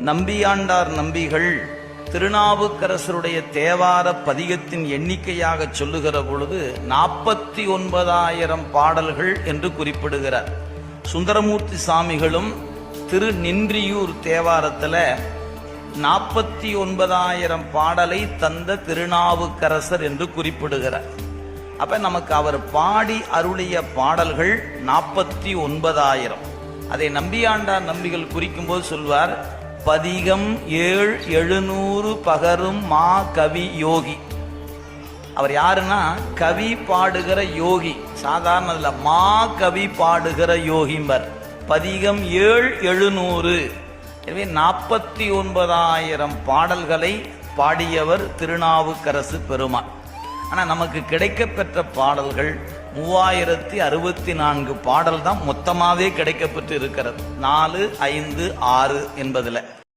நம்பியாண்டார் நம்பிகள் திருநாவுக்கரசருடைய தேவார பதிகத்தின் எண்ணிக்கையாக சொல்லுகிற பொழுது 49,000 பாடல்கள் என்று குறிப்பிடுகிறார். சுந்தரமூர்த்தி சாமிகளும் திருநின்றியூர் தேவாரத்தில் 49,000 பாடலை தந்த திருநாவுக்கரசர் என்று குறிப்பிடுகிறார். அப்ப நமக்கு அவர் பாடி அருளிய பாடல்கள் 49,000. அதை நம்பியாண்டார் நம்பிகள் குறிக்கும் போது சொல்வார், பதிகம் 700 பகரும் மா கவி யோகி. அவர் யாருன்னா கவி பாடுகிற யோகி, சாதாரண மா கவி பாடுகிற யோகிம்பர். பதிகம் 700. எனவே 49,000 பாடல்களை பாடியவர் திருநாவுக்கரசு பெருமான். ஆனால் நமக்கு கிடைக்கப்பெற்ற பாடல்கள் 3064 பாடல் தான் மொத்தமாகவே கிடைக்கப்பெற்று இருக்கிறது. 4, 5, 6 என்பதில்.